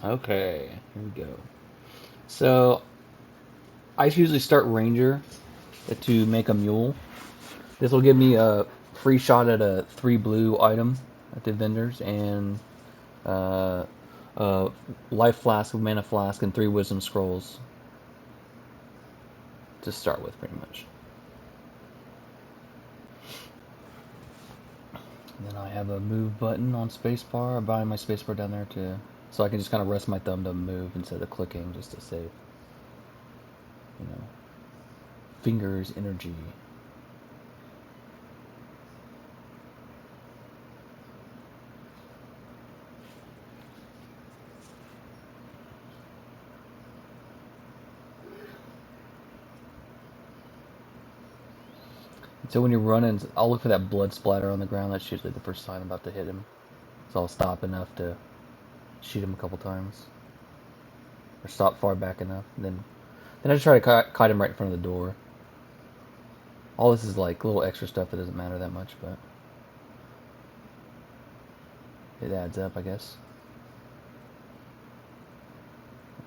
Okay, here we go. So I usually start Ranger to make a mule. This will give me a free shot at a 3 blue item at the vendors and uh, a life flask, a mana flask, and 3 wisdom scrolls to start with, pretty much. And then I have a move button on spacebar. I'm buying my spacebar down there to so I can just kind of rest my thumb to move instead of clicking, just to save, you know, fingers energy. So when you're running, I'll look for that blood splatter on the ground. That's usually the first sign I'm about to hit him. So I'll stop enough to shoot him a couple times, or stop far back enough. And then I just try to kite him right in front of the door. All this is like little extra stuff that doesn't matter that much, but it adds up, I guess.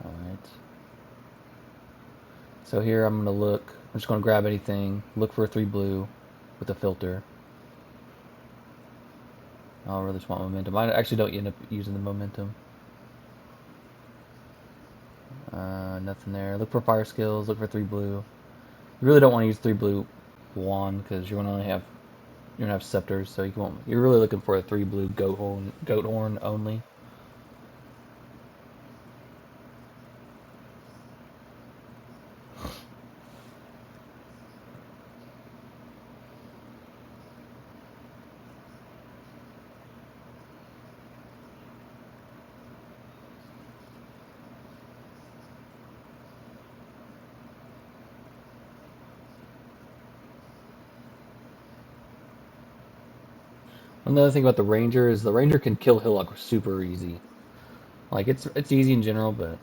All right. So here I'm gonna look. I'm just gonna grab anything. Look for a 3 blue with a filter. I don't really just want momentum. I actually don't end up using the momentum. Nothing there. Look for fire skills. Look for 3 blue. You really don't want to use 3 blue wand because you're gonna have scepters, so you won't. You're really looking for a 3 blue goat horn only. Another thing about the ranger is the ranger can kill Hillock super easy. Like it's easy in general, but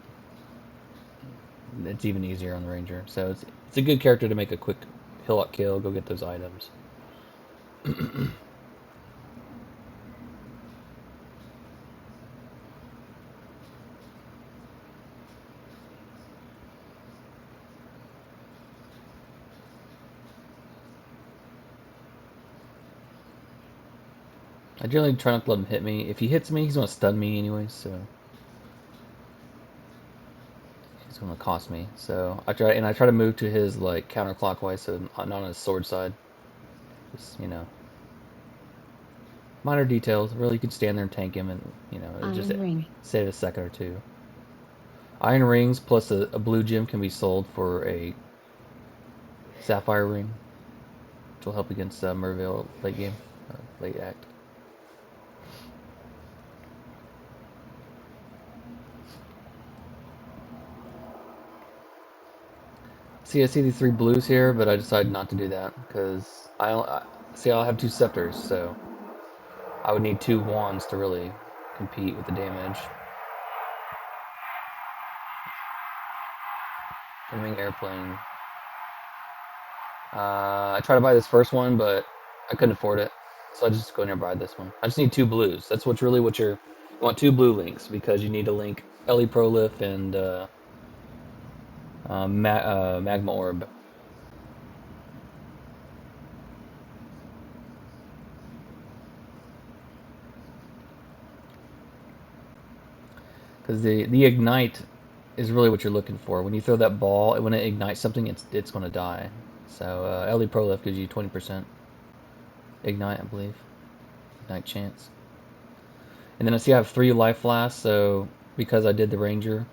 it's even easier on the ranger. So it's a good character to make a quick Hillock kill. Go get those items. I generally try not to let him hit me. If he hits me, he's gonna stun me anyway, so it's gonna cost me. So I try to move to his like counterclockwise, so not on his sword side. Just minor details. Really, you could stand there and tank him, and it just Iron ring. save a second or two. Iron rings plus a blue gem can be sold for a sapphire ring, which will help against Merville late game, late act. See, I see these 3 blues here, but I decided not to do that because see I'll have 2 scepters, so I would need 2 wands to really compete with the damage. Coming airplane. I tried to buy this first one, but I couldn't afford it, so I just go in and buy this one. I just need 2 blues. That's what you want 2 blue links because you need to link Ellie Prolif and Magma Orb. Because the ignite is really what you're looking for. When you throw that ball, when it ignites something, it's going to die. So Ellie Prolif gives you 20% ignite, I believe, ignite chance. And then I see I have 3 life flasks, so because I did the ranger.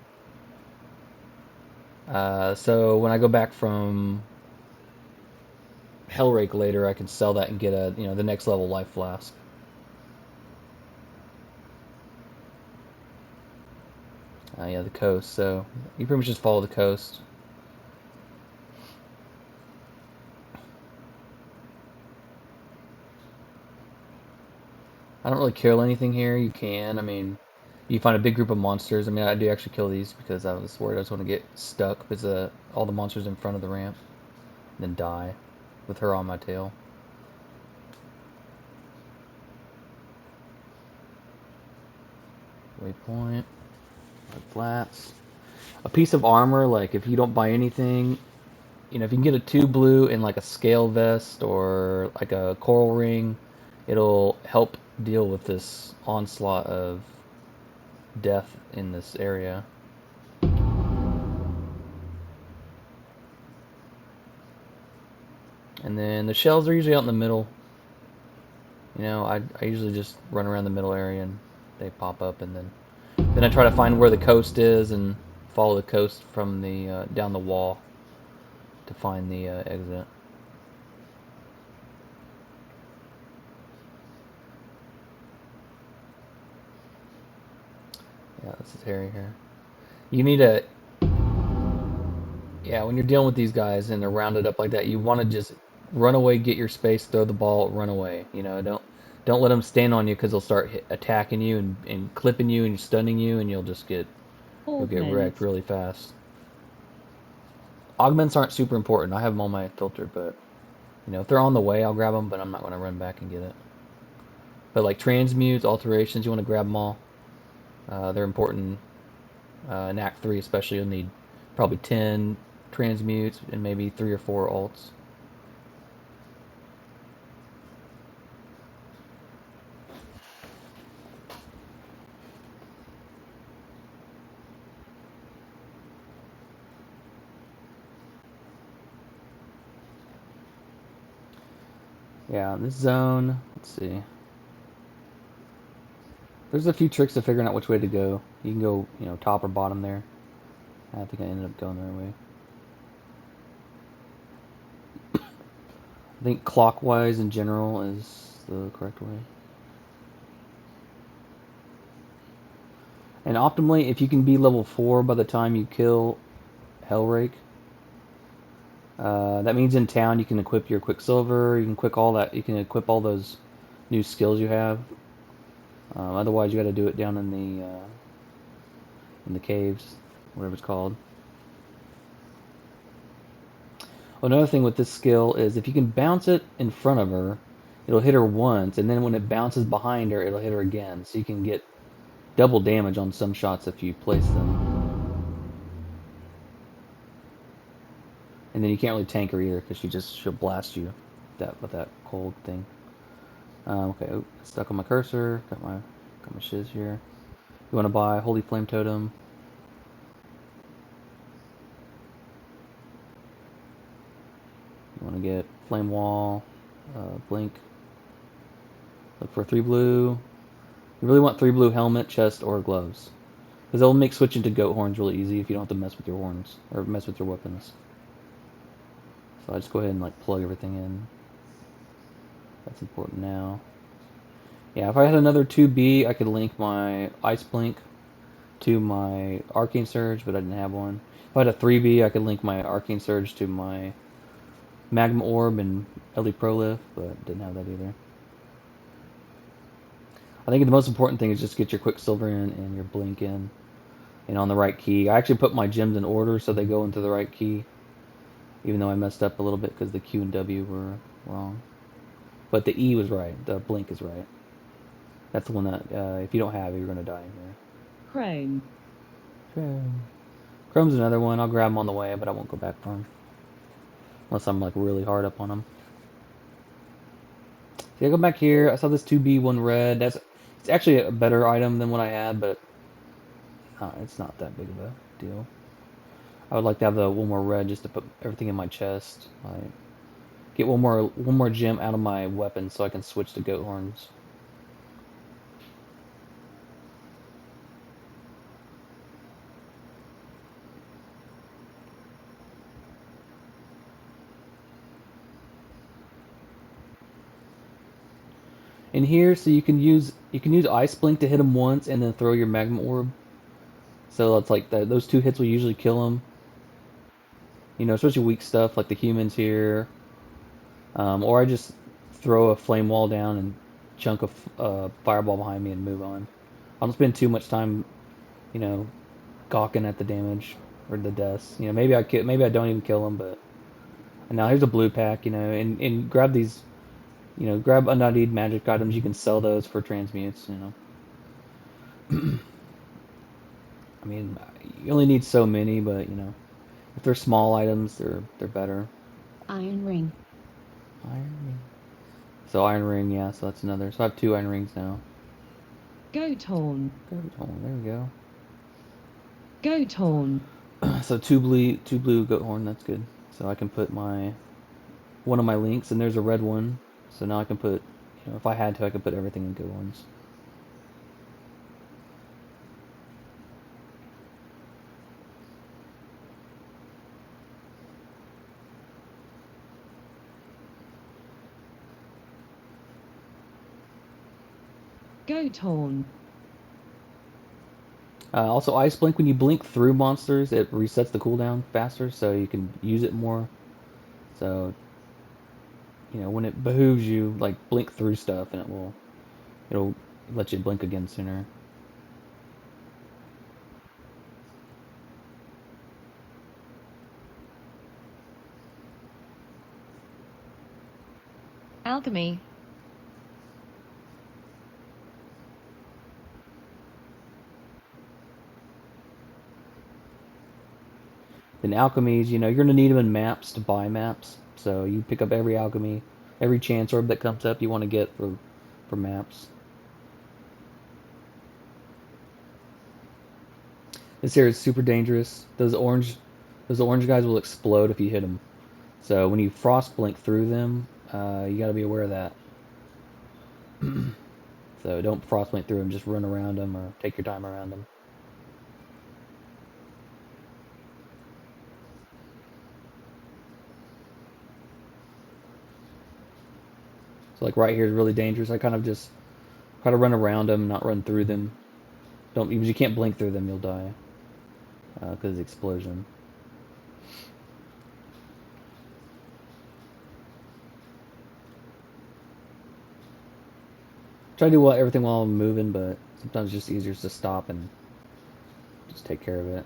So when I go back from Hellrake later, I can sell that and get the next level life flask. Yeah, the coast. So you pretty much just follow the coast. I don't really kill anything here. You can. I mean, you find a big group of monsters. I mean, I do actually kill these because I was worried I was going to get stuck with all the monsters in front of the ramp, and then die with her on my tail. Waypoint. Like flats. A piece of armor, like if you don't buy anything, if you can get a 2 blue and like a scale vest or like a coral ring, it'll help deal with this onslaught of death in this area. And then the shells are usually out in the middle. I usually just run around the middle area and they pop up, and then I try to find where the coast is and follow the coast from the down the wall to find the exit. Yeah, this is Harry here. You need a Yeah, when you're dealing with these guys and they're rounded up like that, you want to just run away, get your space, throw the ball, run away. Don't let them stand on you because they'll start attacking you and clipping you and stunning you, and you'll get wrecked Augment. really fast. Augments aren't super important. I have them on my filter, but if they're on the way, I'll grab them, but I'm not going to run back and get it. But like transmutes, alterations, you want to grab them all. They're important in Act 3 especially. You'll need probably 10 transmutes and maybe 3 or 4 alts. Yeah, in this zone, let's see. There's a few tricks of figuring out which way to go. You can go, top or bottom there. I think I ended up going the other way. I think clockwise in general is the correct way. And optimally, if you can be level 4 by the time you kill Hellrake, that means in town you can equip your Quicksilver, you can equip all that, you can equip all those new skills you have. Otherwise, you got to do it down in the caves, whatever it's called. Another thing with this skill is if you can bounce it in front of her, it'll hit her once, and then when it bounces behind her, it'll hit her again. So you can get double damage on some shots if you place them. And then you can't really tank her either because she'll blast you with that cold thing. Okay, stuck on my cursor. Got my shiz here. You want to buy Holy Flame Totem. You want to get Flame Wall, Blink. Look for 3 blue. You really want 3 blue helmet, chest, or gloves. Because they'll make switching to goat horns really easy if you don't have to mess with your horns or mess with your weapons. So I just go ahead and like plug everything in. That's important now. Yeah, if I had another 2B, I could link my Ice Blink to my Arcane Surge, but I didn't have one. If I had a 3B, I could link my Arcane Surge to my Magma Orb and Elite Prolif, but didn't have that either. I think the most important thing is just get your Quicksilver in and your Blink in, and on the right key. I actually put my gems in order so they go into the right key, even though I messed up a little bit because the Q and W were wrong. But the E was right. The Blink is right. That's the one that, if you don't have it, you're going to die in here. Chrome. Chrome. Chrome's another one. I'll grab him on the way, but I won't go back for him. Unless I'm like really hard up on him. See, I go back here. I saw this 2B, 1 red. It's actually a better item than what I had, but it's not that big of a deal. I would like to have the 1 more red just to put everything in my chest. Like, get one more gem out of my weapon so I can switch to goat horns. In here, so you can use Ice Blink to hit him once and then throw your Magma Orb. So it's like those 2 hits will usually kill him. Especially weak stuff like the humans here. Or I just throw a flame wall down and chunk a fireball behind me and move on. I don't spend too much time, you know, gawking at the damage or the deaths. Maybe I don't even kill them, but and now here's a blue pack, and grab these, grab unneeded magic items. You can sell those for transmutes. I mean, you only need so many, but you know, if they're small items, they're better. Iron ring. Iron ring. So iron ring, yeah. So that's another. So I have 2 iron rings now. Goat horn. Goat horn. There we go. Goat horn. So two blue goat horn. That's good. So I can put my one of my links, and there's a red one. So now I can put, you know, if I had to, I could put everything in goat horns. Goat horn. Also, Ice Blink, when you blink through monsters, it resets the cooldown faster, so you can use it more. So, you know, when it behooves you, like blink through stuff, and it'll let you blink again sooner. Alchemy. Then alchemies, you know, you're gonna need them in maps to buy maps. So you pick up every alchemy, every chance orb that comes up, you want to get for maps. This here is super dangerous. Those orange guys will explode if you hit them. So when you frost blink through them, you got to be aware of that. So don't frost blink through them. Just run around them or take your time around them. So like right here is really dangerous. I kind of just try to run around them, not run through them. Don't because you can't blink through them, you'll die because of the explosion. Try to do everything while I'm moving, but sometimes it's just easier to stop and just take care of it.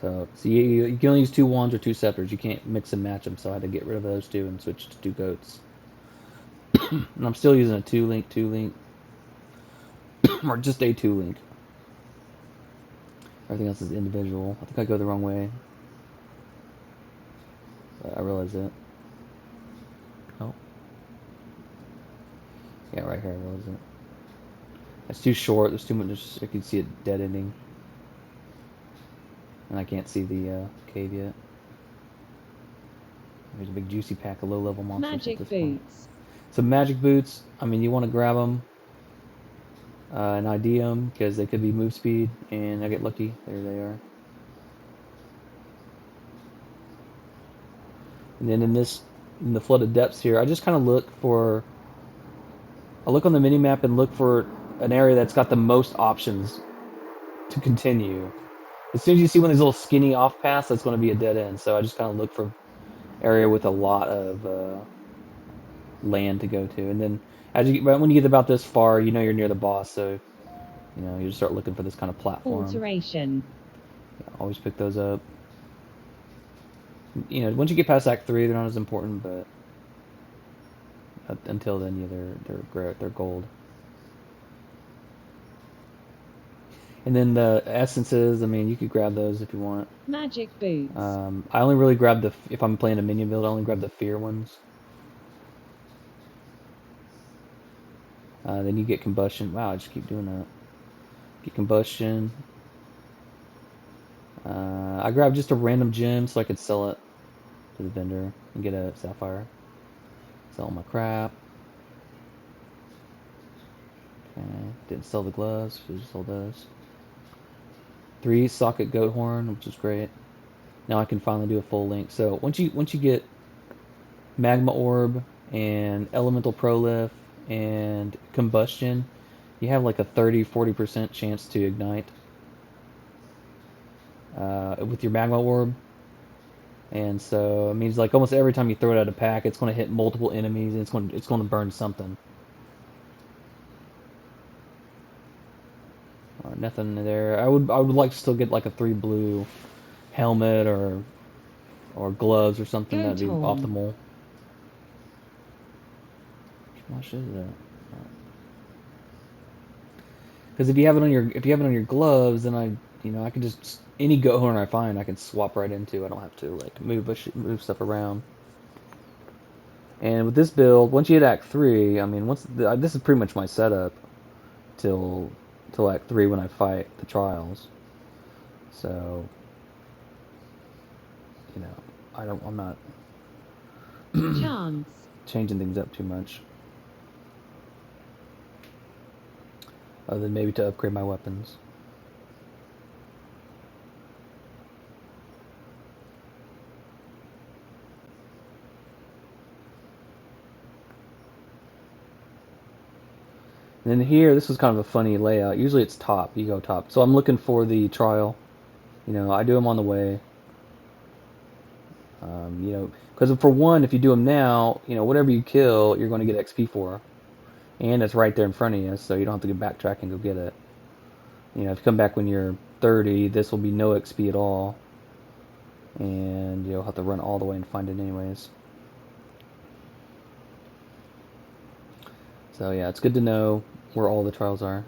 So you can only use 2 wands or 2 scepters. You can't mix and match them, so I had to get rid of those two and switch to 2 goats. And I'm still using a 2 link, or just a 2 link. Everything else is individual. I think I go the wrong way, but I realize it. Oh, yeah, right here, I realize it. It's too short. There's too much. I can see it dead ending, and I can't see the cave yet. There's a big juicy pack of low-level monsters at Magic this point. boots. So magic boots. I mean, you want to grab them and ID them because they could be move speed, and I get lucky. There they are. And then in the flooded depths here, I just kind of look for. I look on the mini map and look for an area that's got the most options to continue. As soon as you see one of these little skinny off paths, that's going to be a dead end. So I just kind of look for area with a lot of land to go to, and then when you get about this far, you know you're near the boss. So you know you just start looking for this kind of platform. Alteration. Yeah, always pick those up. You know, once you get past Act 3, they're not as important, but until then, yeah, they're great. They're gold. And then the essences, I mean, you could grab those if you want. Magic boots. I only really grab if I'm playing a minion build, I only grab the fear ones. Then you get combustion. Wow, I just keep doing that. Get combustion. I grabbed just a random gem so I could sell it to the vendor and get a sapphire. Sell all my crap. Okay, didn't sell the gloves, so just sold those. 3 socket goat horn, which is great. Now I can finally do a full link. So once you get magma orb and elemental prolif and combustion, you have like a 30-40% chance to ignite with your magma orb. And so it means like almost every time you throw it out of pack, it's going to hit multiple enemies and it's going to burn something. Nothing there. I would like to still get like a 3 blue helmet or gloves or something. That'd Goat be horn. optimal. much is that? Because if you have it on your gloves, then I can just any goat horn I find I can swap right into. I don't have to like move stuff around. And with this build, once you hit Act 3, I mean, this is pretty much my setup till Act 3 when I fight the trials. So, I'm not Chance. changing things up too much, other than maybe to upgrade my weapons. And then here, this was kind of a funny layout. Usually it's top, you go top. So I'm looking for the trial. I do them on the way. Because for one, if you do them now, whatever you kill, you're going to get XP for. And it's right there in front of you, so you don't have to go backtrack and go get it. If you come back when you're 30, this will be no XP at all. And you'll have to run all the way and find it anyways. So yeah, it's good to know where all the trials are.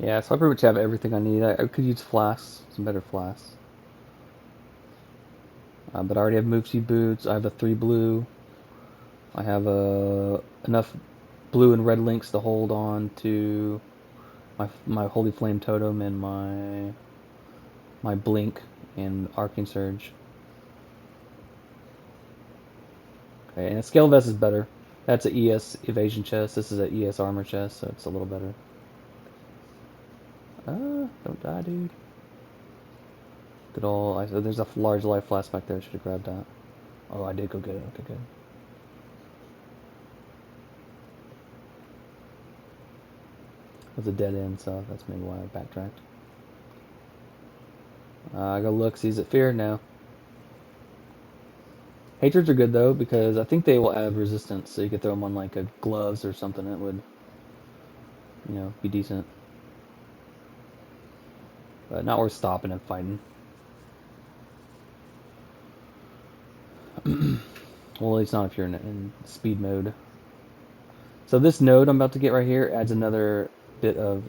Yeah, so I pretty much have everything I need. I could use flasks, some better flasks. But I already have Moopsie boots. I have a 3 blue. I have enough blue and red links to hold on to my Holy Flame Totem and my Blink and Arcane Surge. Okay, and a Scale Vest is better. That's a ES Evasion chest. This is a ES Armor chest, so it's a little better. Don't die, dude. Good old. There's a large life flask back there. I should have grabbed that. Oh, I did go get it. Okay, good. It was a dead end, so that's maybe why I backtracked. I go look. Sees it fear? No. Hatreds are good though because I think they will add resistance, so you could throw them on like a gloves or something that would, be decent. But not worth stopping and fighting. Well, at least not if you're in speed mode. So this node I'm about to get right here adds another bit of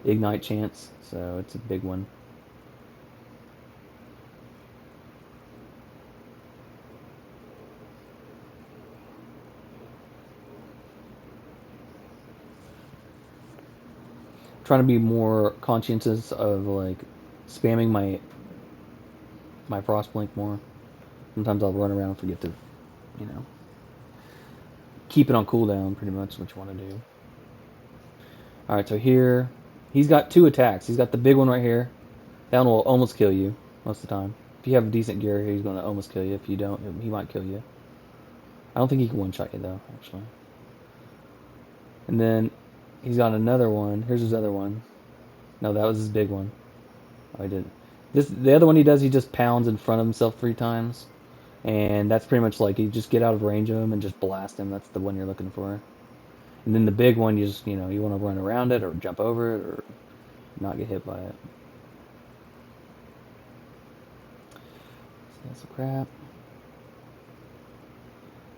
ignite chance, so it's a big one. Trying to be more conscientious of like spamming my frost blink more. Sometimes I'll run around and forget to, you know, keep it on cooldown. Pretty much what you want to do. All right, so here he's got 2 attacks. He's got the big one right here. That one will almost kill you most of the time. If you have decent gear here, he's going to almost kill you. If you don't, he might kill you. I don't think he can one-shot you though, actually. And then he's got another one. Here's his other one. No, that was his big one. Oh, he did. The other one he does, he just pounds in front of himself 3 times, and that's pretty much like you just get out of range of him and just blast him. That's the one you're looking for. And then the big one, you just you want to run around it or jump over it or not get hit by it. So that's the crap.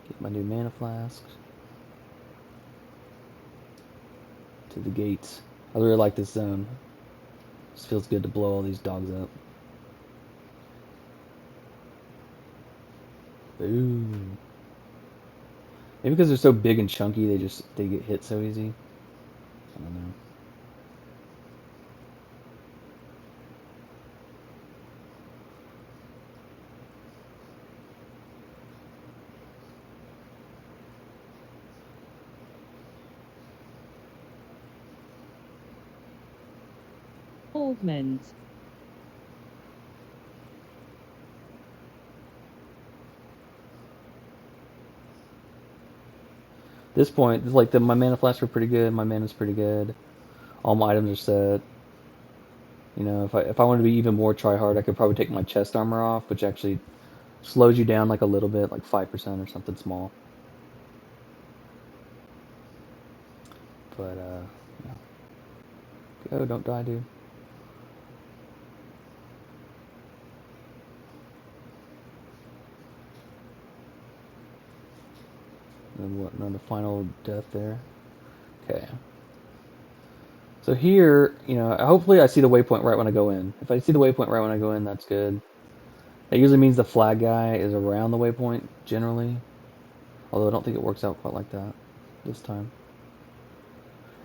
Get my new mana flask. To the gates. I really like this zone. Just feels good to blow all these dogs up. Boom. Maybe because they're so big and chunky, they get hit so easy. I don't know. Augment. This point, it's like my mana flasks are pretty good. My mana's pretty good. All my items are set. You know, if I wanted to be even more try hard, I could probably take my chest armor off, which actually slows you down like a little bit, like 5% or something small. But yeah. Go, don't die, dude. And what? Another final death there. Okay. So here, you know, hopefully I see the waypoint right when I go in. If I see the waypoint right when I go in, that's good. That usually means the flag guy is around the waypoint, generally. Although I don't think it works out quite like that this time.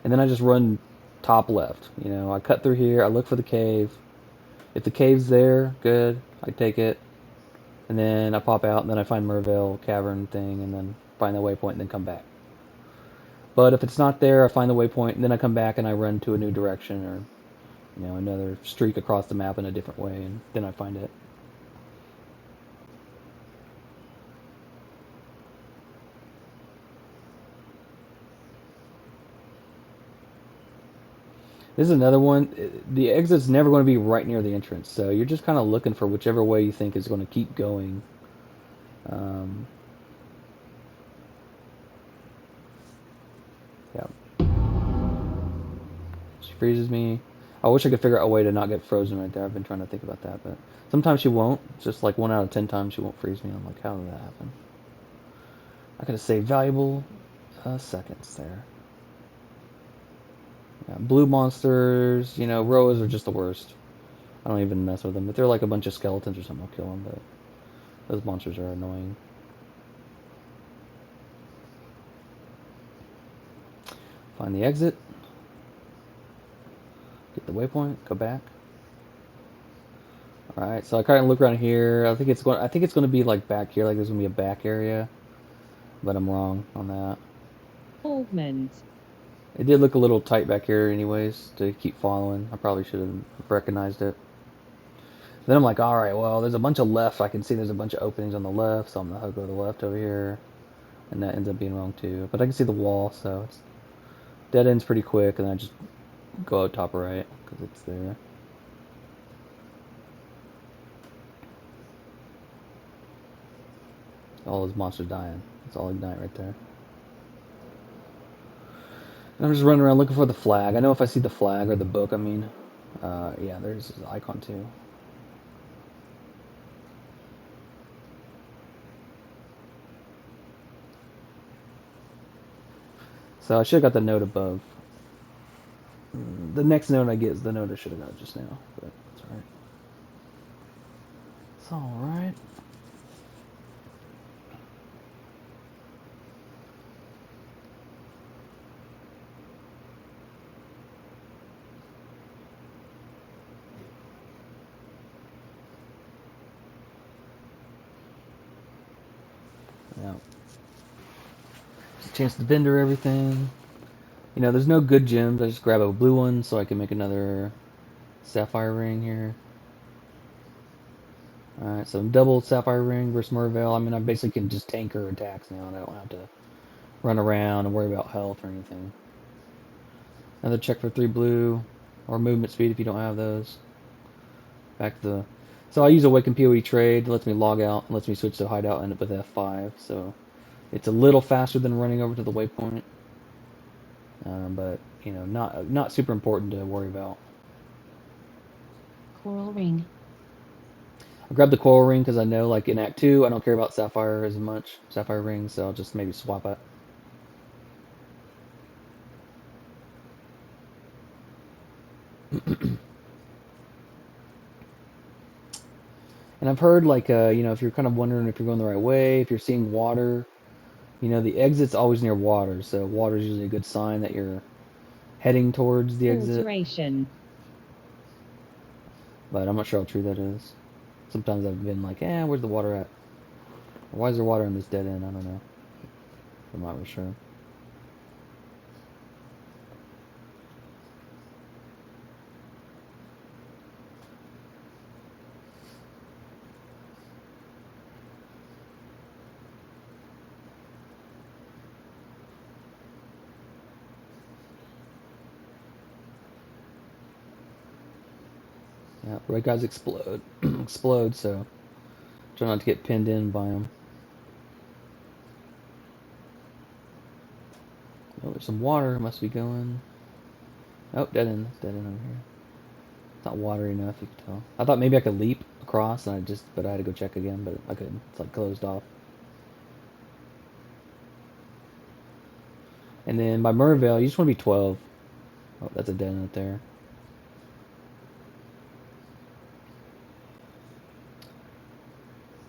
And then I just run top left. You know, I cut through here, I look for the cave. If the cave's there, good, I take it. And then I pop out, and then I find Merville cavern thing, and then find the waypoint, and then come back. But if it's not there, I find the waypoint, and then I come back and I run to a new direction, or you know, another streak across the map in a different way, and then I find it. This is another one. The exit's never going to be right near the entrance, so you're just kind of looking for whichever way you think is going to keep going. Um, yeah. She freezes me. I wish I could figure out a way to not get frozen right there. I've been trying to think about that, but sometimes she won't. Just like 1 out of 10 times she won't freeze me. I'm like, how did that happen? I could have saved valuable seconds there. Yeah, blue monsters, you know, Roas are just the worst. I don't even mess with them. If they're like a bunch of skeletons or something, I'll kill them, but those monsters are annoying. Find the exit. Get the waypoint. Go back. All right, so I kind of look around here. I think it's going. I think it's going to be like back here. Like there's going to be a back area, but I'm wrong on that. Augment. It did look a little tight back here, anyways, to keep following. I probably should have recognized it. Then I'm like, all right, well, there's a bunch of left. I can see there's a bunch of openings on the left, so I'm gonna go to the left over here, and that ends up being wrong too. But I can see the wall, so it's dead ends pretty quick, and I just go out top right because it's there. All those monsters dying. It's all ignite right there. And I'm just running around looking for the flag. I know if I see the flag or the book, I mean, yeah, there's his icon too. So I should have got the note above. The next note I get is the note I should have got just now, but it's alright. It's alright. Yeah. Just a chance to vendor everything. You know, there's no good gems. I just grab a blue one so I can make another sapphire ring here. Alright, so double sapphire ring versus Merville. I mean, I basically can just tank her attacks now, and I don't have to run around and worry about health or anything. Another check for 3 blue, or movement speed if you don't have those. Back to the... So I use Awaken PoE trade. It lets me log out, and lets me switch to hideout and end up with F5. So it's a little faster than running over to the waypoint. But, you know, not super important to worry about. Coral ring. I grabbed the coral ring because I know, like, in Act 2, I don't care about sapphire as much. Sapphire ring, so I'll just maybe swap it. And I've heard, like, you know, if you're kind of wondering if you're going the right way, if you're seeing water, you know, the exit's always near water, so water is usually a good sign that you're heading towards the exit. Alteration. But I'm not sure how true that is. Sometimes I've been like, where's the water at? Or why is there water in this dead end? I don't know. I'm not really sure. Yeah, red guys explode. Explode, so try not to get pinned in by them. Oh, there's some water. Must be going. Oh, dead end. Dead end over here. It's not watery enough, you can tell. I thought maybe I could leap across, but I had to go check again, but I couldn't. It's like closed off. And then by Mervale, you just want to be 12. Oh, that's a dead end up there.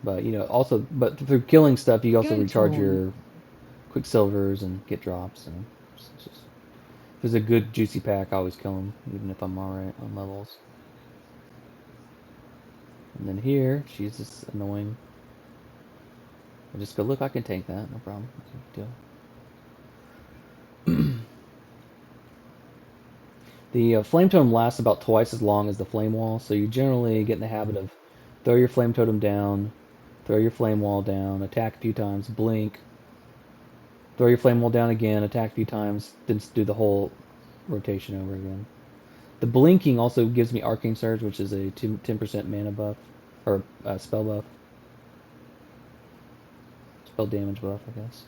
But also, but through killing stuff, you also Goat recharge horn. your quicksilvers and get drops. So it's just, if there's a good juicy pack, I always kill them, even if I'm alright on levels. And then here, she's just annoying. I just go, look, I can tank that, no problem. No big deal. The flame totem lasts about twice as long as the flame wall, so you generally get in the habit of throw your flame totem down, throw your flame wall down, attack a few times, blink, throw your flame wall down again, attack a few times, then do the whole rotation over again. The blinking also gives me Arcane Surge, which is a 10% mana buff, or spell buff, spell damage buff, I guess.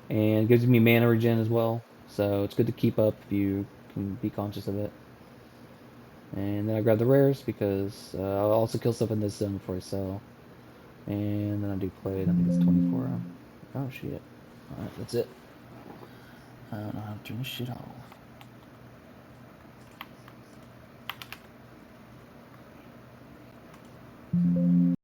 And it gives me mana regen as well, so it's good to keep up if you can be conscious of it. And then I grab the rares because I'll also kill stuff in this zone before I sell. And then I do play it. I think it's 24. Oh shit. Alright, that's it. I don't know how to turn this shit off.